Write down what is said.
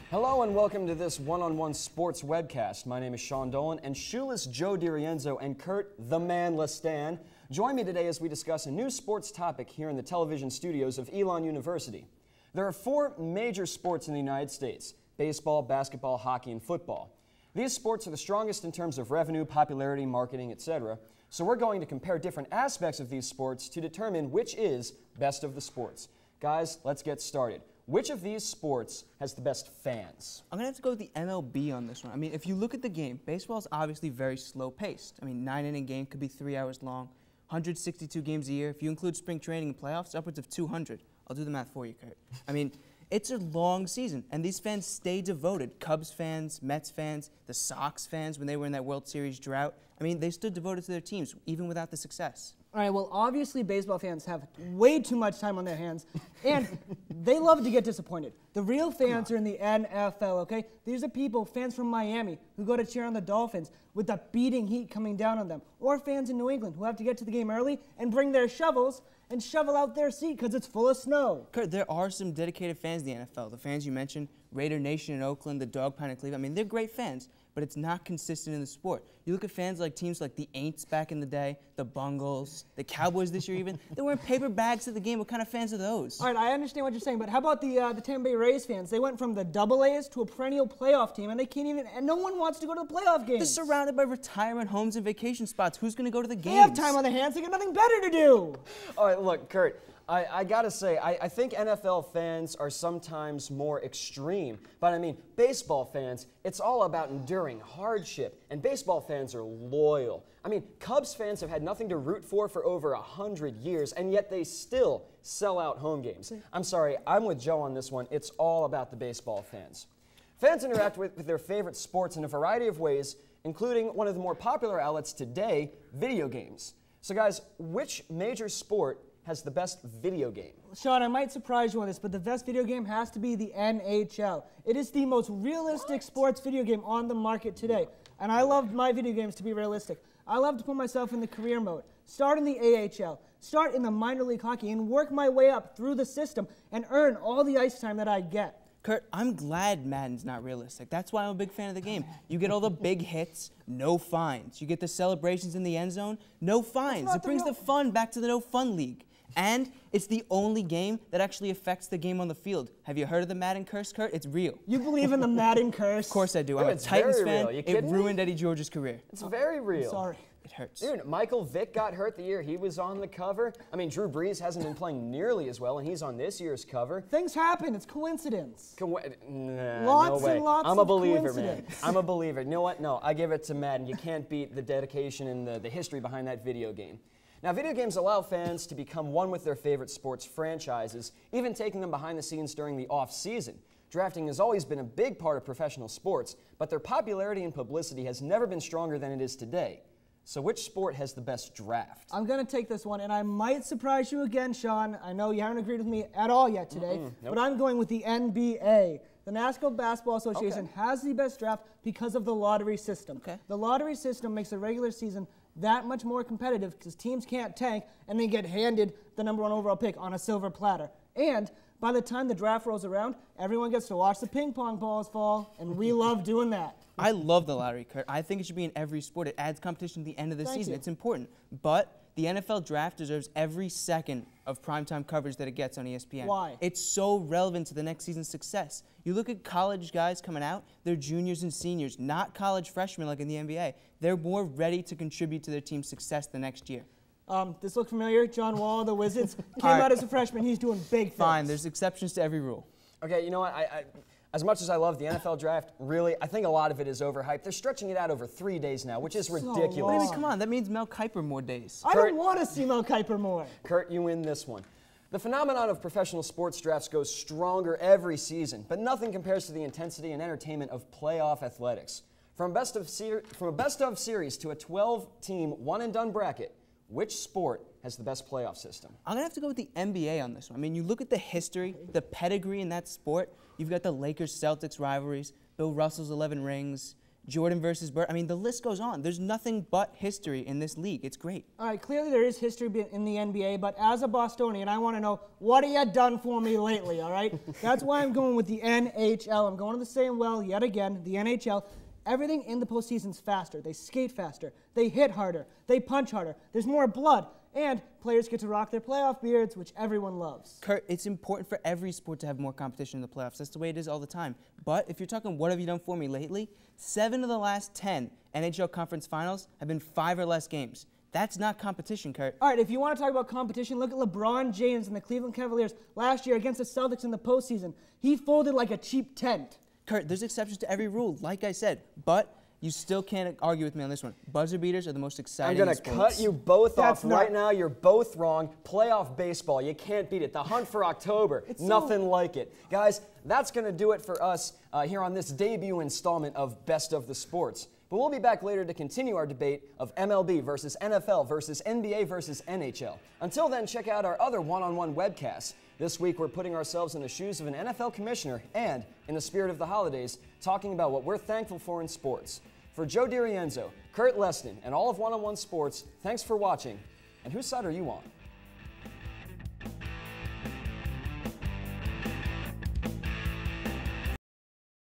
Hello and welcome to this one-on-one sports webcast. My name is Sean Dolan, and shoeless Joe DiRienzo and Kurt the Man Lestan join me today as we discuss a new sports topic here in the television studios of Elon University. There are four major sports in the United States: baseball, basketball, hockey, and football. These sports are the strongest in terms of revenue, popularity, marketing, etc. So we're going to compare different aspects of these sports to determine which is best of the sports. Guys, let's get started. Which of these sports has the best fans? I'm going to have to go with the MLB on this one. I mean, if you look at the game, baseball is obviously very slow-paced. I mean, 9-inning game could be 3 hours long, 162 games a year. If you include spring training and playoffs, upwards of 200. I'll do the math for you, Kurt. I mean, it's a long season, and these fans stay devoted. Cubs fans, Mets fans, the Sox fans when they were in that World Series drought. I mean, they stood devoted to their teams, even without the success. All right, well, obviously baseball fans have way too much time on their hands, and they love to get disappointed. The real fans are in the NFL, okay? These are people, fans from Miami, who go to cheer on the Dolphins with the beating heat coming down on them, or fans in New England who have to get to the game early and bring their shovels and shovel out their seat because it's full of snow. Kurt, there are some dedicated fans in the NFL. The fans you mentioned, Raider Nation in Oakland, the Dog Pound in Cleveland, I mean, they're great fans, but it's not consistent in the sport. You look at fans like teams like the Aints back in the day, the Bungles, the Cowboys this year even. They're wearing paper bags at the game. What kind of fans are those? All right, I understand what you're saying, but how about the Tampa Bay Rays fans? They went from the AA to a perennial playoff team, and they can't even, and no one wants to go to the playoff games. They're surrounded by retirement homes and vacation spots. Who's going to go to the games? They have time on their hands. They got nothing better to do. All right, look, Kurt, I gotta say, I think NFL fans are sometimes more extreme, but I mean, baseball fans, it's all about enduring hardship, and baseball fans are loyal. I mean, Cubs fans have had nothing to root for over 100 years, and yet they still sell out home games. I'm sorry, I'm with Joe on this one. It's all about the baseball fans. Fans interact with their favorite sports in a variety of ways, including one of the more popular outlets today, video games. So guys, which major sport has the best video game? Sean, I might surprise you on this, but the best video game has to be the NHL. It is the most realistic sports video game on the market today. And I love my video games to be realistic. I love to put myself in the career mode, start in the AHL, start in the minor league hockey, and work my way up through the system and earn all the ice time that I get. Kurt, I'm glad Madden's not realistic. That's why I'm a big fan of the game. You get all the big hits, no fines. You get the celebrations in the end zone, no fines. It brings the fun back to the no fun league. And it's the only game that actually affects the game on the field. Have you heard of the Madden curse, Kurt? It's real. You believe in the Madden curse? Of course I do. I'm a Titans fan. It ruined Eddie George's career. It's very real. I'm sorry. It hurts. Dude, Michael Vick got hurt the year he was on the cover. I mean, Drew Brees hasn't been playing nearly as well, and he's on this year's cover. Things happen. It's coincidence. Nah, Lots no way. and lots I'm a of believer, man. coincidence. I'm a believer. You know what? No, I give it to Madden. You can't beat the dedication and the history behind that video game. Now, video games allow fans to become one with their favorite sports franchises, even taking them behind the scenes during the off-season. Drafting has always been a big part of professional sports, but their popularity and publicity has never been stronger than it is today. So which sport has the best draft? I'm going to take this one, and I might surprise you again, Sean. I know you haven't agreed with me at all yet today, Nope. but I'm going with the NBA. The National Basketball Association has the best draft because of the lottery system. The lottery system makes the regular season that much more competitive because teams can't tank and they get handed the #1 overall pick on a silver platter. And by the time the draft rolls around, everyone gets to watch the ping pong balls fall, and we love doing that. I love the lottery, Kurt. I think it should be in every sport. It adds competition at the end of the season. It's important. But the NFL draft deserves every second of primetime coverage that it gets on ESPN. Why? It's so relevant to the next season's success. You look at college guys coming out, they're juniors and seniors, not college freshmen like in the NBA. They're more ready to contribute to their team's success the next year. This look familiar? John Wall of the Wizards came out as a freshman. He's doing big things. Fine, there's exceptions to every rule. Okay, you know what? As much as I love the NFL draft, really, I think a lot of it is overhyped. They're stretching it out over 3 days now, which is ridiculous. What do you mean, come on, that means Mel Kiper more days. I don't want to see Mel Kiper more. Kurt, you win this one. The phenomenon of professional sports drafts goes stronger every season, but nothing compares to the intensity and entertainment of playoff athletics. From a best-of series to a 12-team one-and-done bracket, which sport has the best playoff system? I'm going to have to go with the NBA on this one. I mean, you look at the history, the pedigree in that sport. You've got the Lakers-Celtics rivalries, Bill Russell's 11 rings, Jordan versus Bird. I mean, the list goes on. There's nothing but history in this league. It's great. All right, clearly there is history in the NBA, but as a Bostonian, I want to know, what have you done for me lately, all right? That's why I'm going with the NHL. I'm going to the same well yet again, the NHL. Everything in the postseason's faster. They skate faster. They hit harder. They punch harder. There's more blood. And players get to rock their playoff beards, which everyone loves. Kurt, it's important for every sport to have more competition in the playoffs. That's the way it is all the time. But if you're talking what have you done for me lately, 7 of the last 10 NHL Conference Finals have been 5 or less games. That's not competition, Kurt. All right, if you want to talk about competition, look at LeBron James and the Cleveland Cavaliers last year against the Celtics in the postseason. He folded like a cheap tent. Kurt, there's exceptions to every rule, like I said. But you still can't argue with me on this one. Buzzer beaters are the most exciting. I'm going to cut you both off right now. You're both wrong. Playoff baseball, you can't beat it. The hunt for October, nothing like it. Guys, that's going to do it for us here on this debut installment of Best of the Sports. But we'll be back later to continue our debate of MLB versus NFL versus NBA versus NHL. Until then, check out our other one-on-one webcasts. This week, we're putting ourselves in the shoes of an NFL commissioner and, in the spirit of the holidays, talking about what we're thankful for in sports. For Joe DiRienzo, Kurt Leston, and all of One-on-One Sports, thanks for watching. And whose side are you on?